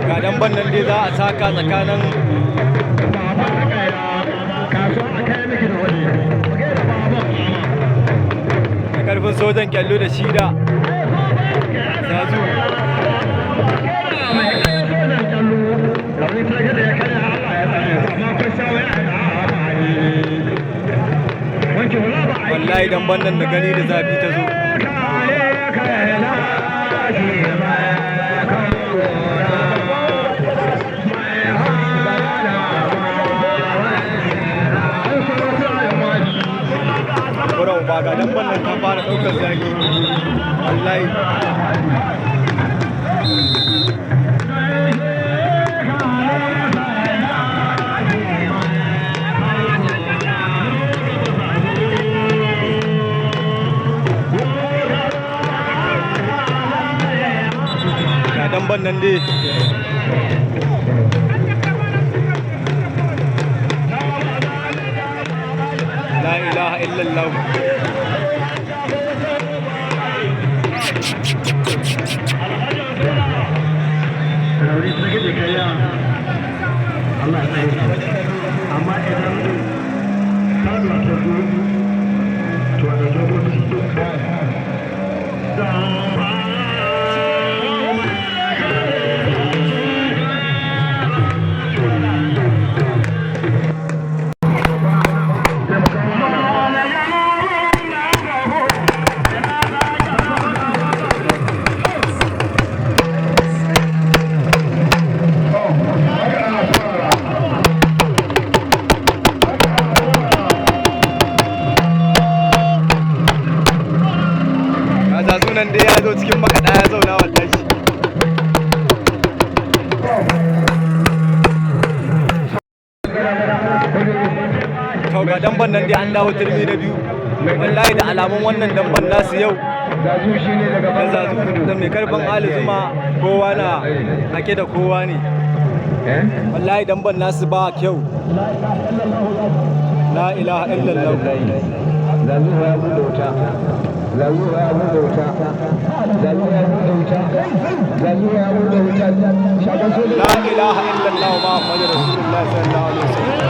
ga damban nan dai za a saka tsakanin karfin sojan kyallo da shida zazu wallahi damban nan da gani da zafi ta zo ba ga damban nan ta fara ɗaukar zaki wallahi ga damban nan dai la ilaha illallah rauni ta gaje kaya Allah ya yi amma idan kaduwa ta zo to a ɗauki lokaci nan dai ya zo cikin makaɗa ya zauna wallahi to ga damban nan dai an dawo turmi na biyu wallahi da alamun wannan damban nasu yau da zazu da mai karfin ali zuma kowa na ake da kowa ne wallahi damban nasu ba kyau la ilaha illallah zazu ya buɗe wuta zazu ya buɗe wuta zazu ya buɗe wuta zazu ya buɗe wuta shagon soja la ilaha illallah muhammadu rasulullah sallallahu alaihi wasallam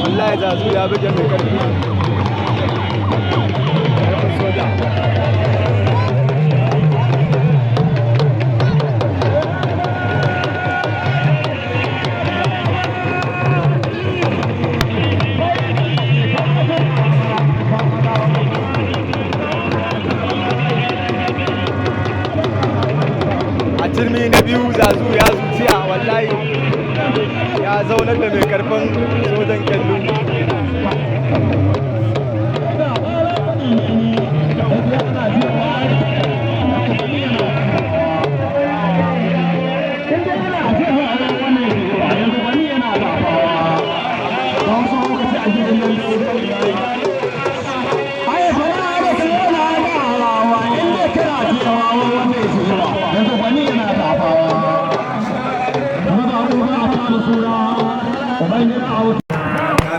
wallahi zazu ya buge mai karfi soja turmi na biyu zazu ya zuciya wallahi ya zaunar da mai karfin sojan kyallu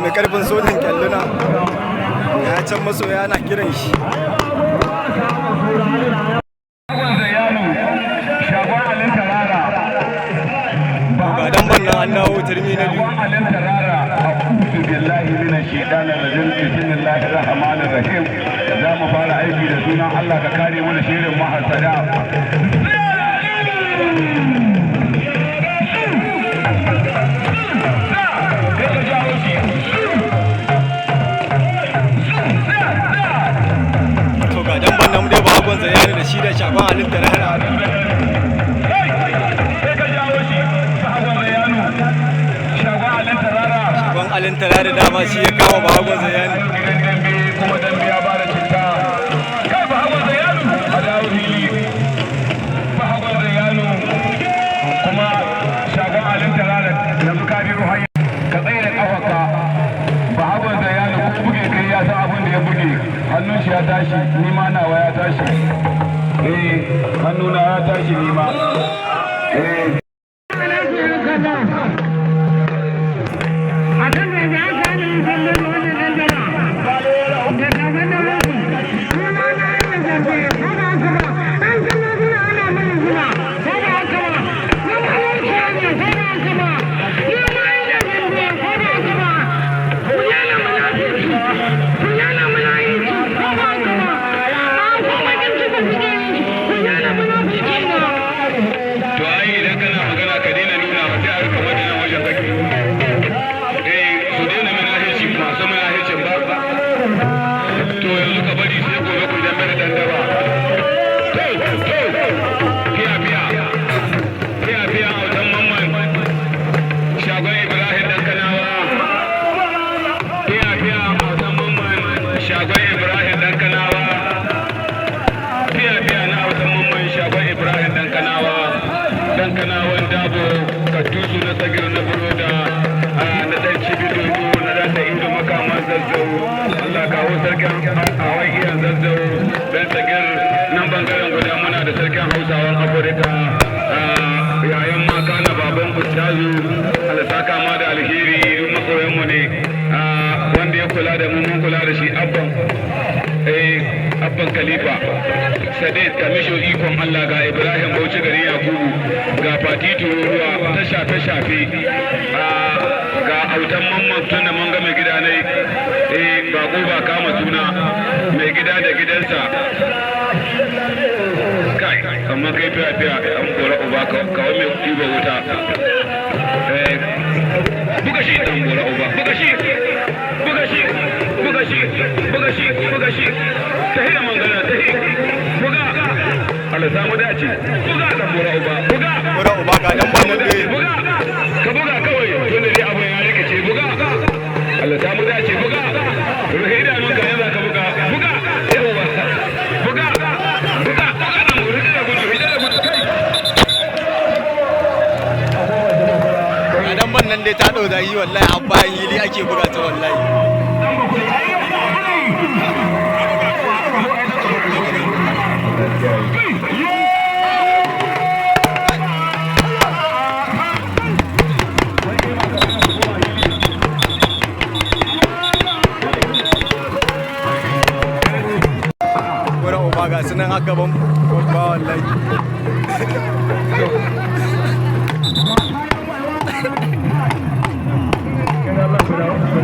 mai karfin sojan kyalluna ya can masoya na kiran shi ga damban nan an dawo turmi na biyu za mu fara aiki da sunan Allah ka kare mana shirin mahasada zayani da shi da shagon alin tarara shagon alin tarara dama shi ya kama bahagon zayani kuma dambe ya bada cinta kai bahagon zayani a dawo hili bahagon zayani kuma shagon alin tarara da suka biyo hanyar ka tsaye da kafaka bahagon zayani ko buge kai ya san abin da ya buge hannun shi ya tashi ni ma nawa ya tashi hannuna ya tashi ni ma a kan sarkin awai iya zazzau dan tsakir nan bangaren guda muna da sarkin hausawan afirka yayan maka na baban ustazu alasaka ma da alheri masoyanmu ne wanda ya kula da mu mun kula da shi abban khalifa sadid kamisho ikon allah ga ibrahim bauchi gari yakubu ga fati tururuwa ta shafe ga autan mamman tun da mun ga mai gida ne bako ba kama suna mai gida da gidansa kai amma kai fiya an kora uba kawai mai ɗiba wuta buga shi ɗan kora uba buga shi ta hira mangana ta hira buga Allah samu dace buga ɗan kora uba buga ga dan wannan dai buga ka buga kawai dole dai abu ya rike ce buga Allah samu dace buga ruhe idanunka yanzu ka buga yawa buga nan gudu da gudu kai a dan ban nan dai ta dau da yi wallahi an bayan yili ake buga ta wallahi ga sunan haka ban ba wallahi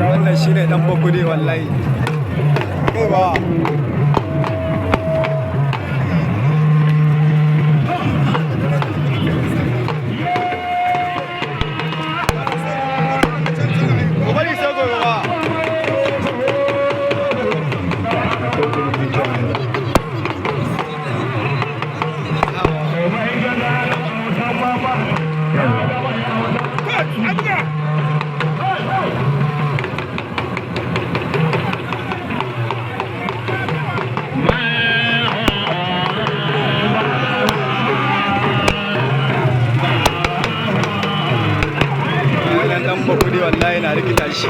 wannan shine dan bakure wallahi kai ba bakuri wallahi na rikita shi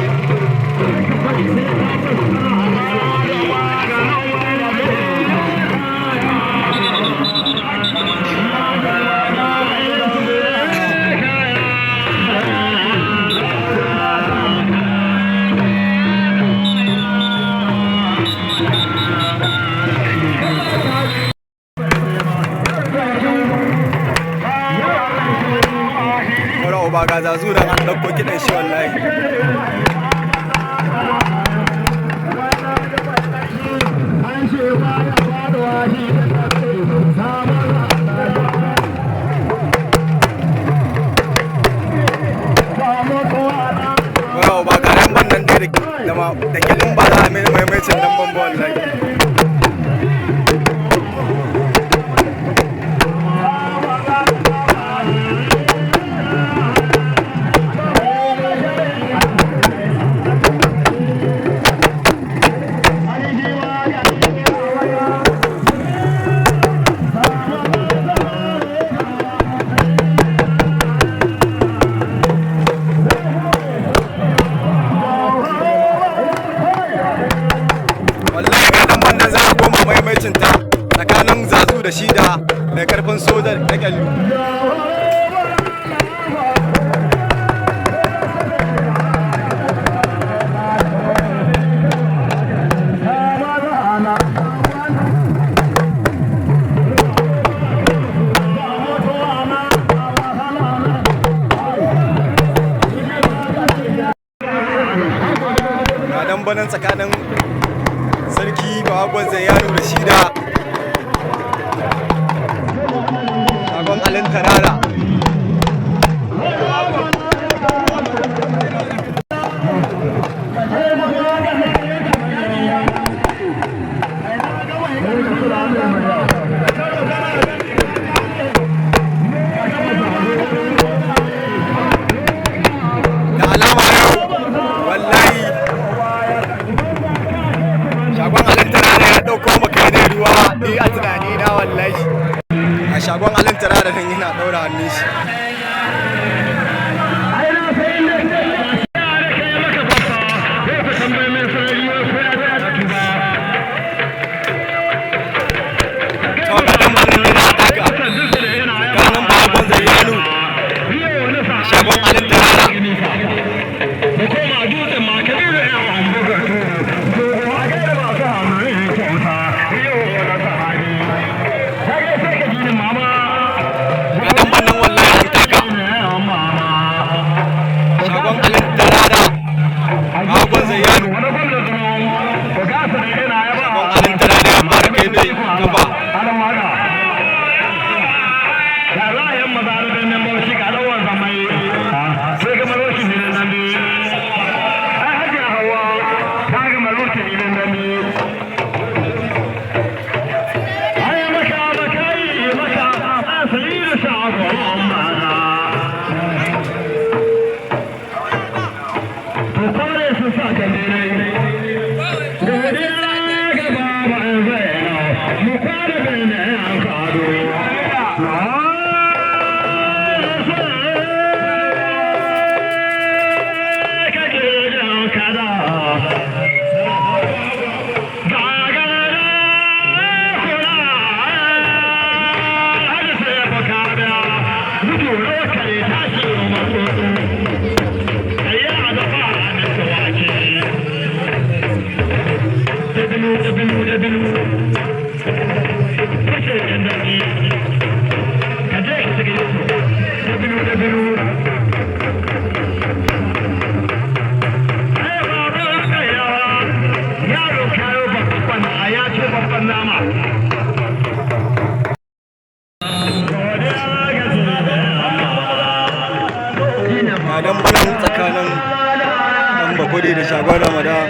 ba ga zazu da an ɗauko kiɗan shi wallahi ba ga nan ban nan da kilin ba za a mai maimacin nan ban ba wallahi tsakanin zazu da shi da karfin soja da kyallu ga dambanin tsakanin sarki Bahagon Zayyano da shi da shagon Alin Tarara. Da alama yau wallahi shagon alin tarada bahagon zayyano shagon alin tarada ya fara kai mai gaba dan banan tsakanin dan bakudi da shagon Ramadan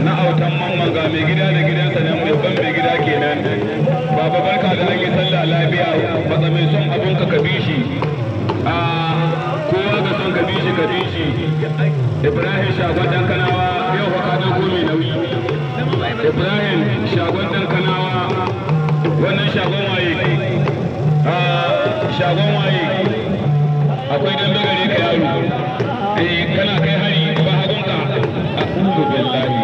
na autan mamman ga mai gida da gidansa nan mai ban mai gida kenan baba barka da an yi sallah lafiya matsa mai son abun ka bishi a kowa ga son ka bishi Ibrahim shagon dan kanawa yau fa ka dauko mai nauyi Ibrahim shagon dan kanawa wannan shagon waye shagon waye akwai dan dogare ka yaro kana kai hari ba hagunka a'udhu billahi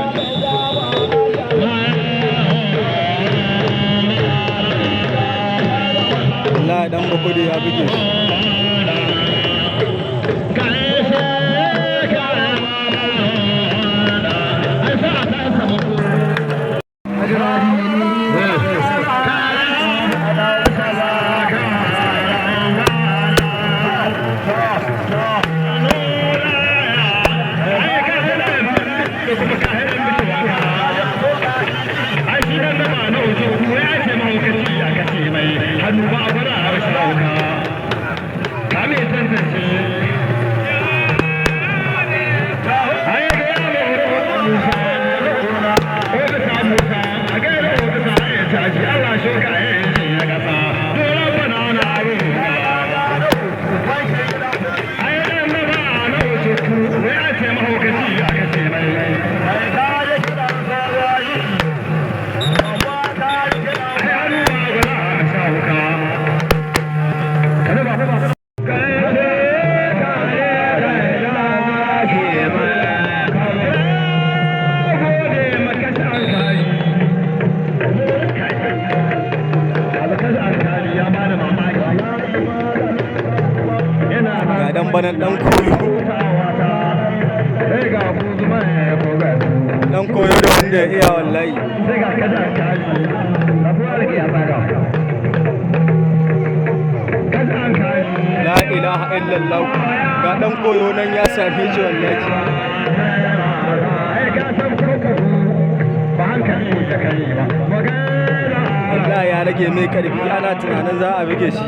Allah dan bakudi ya buge shi banan dan koyo da wanda ya iya wallahi la ilaha illallah ga dan koyo nan ya same shi wallahi Allah ya rage mai karfi ana tunanin za a buge shi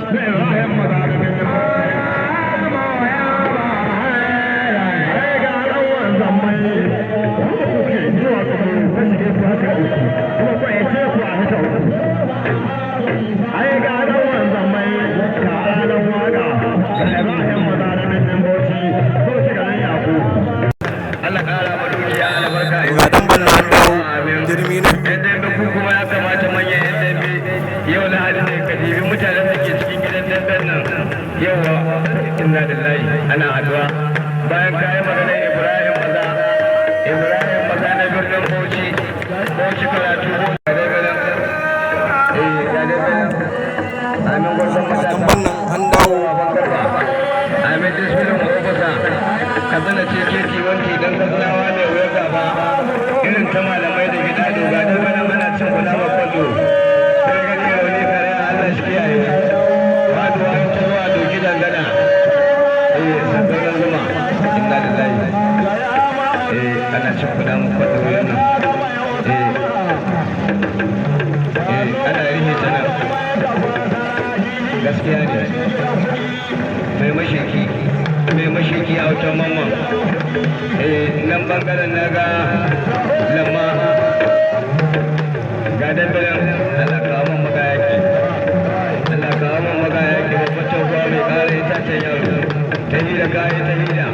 keke wanki dan kasawa ne wayar gaba irin ta malamai da gida doga da bana mana cin kula ba kwallo sai ga ne rauni kare Allah shi kiyaye faduwa ta zuwa doki dangana sabbin zuma inna lillahi ana cin kula mu kwallo wurin nan ana rihe ta nan gaskiya ne mai mashiki a wutan mamman nan bangaren na ga lamma ga dandalan alakawan magayaki babban tauwa mai kara itacen yaro ta hira kayi ta hira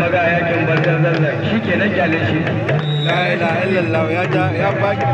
magayakin banzan zanzan shi ke na kyale shi la ilaha illallah ya baki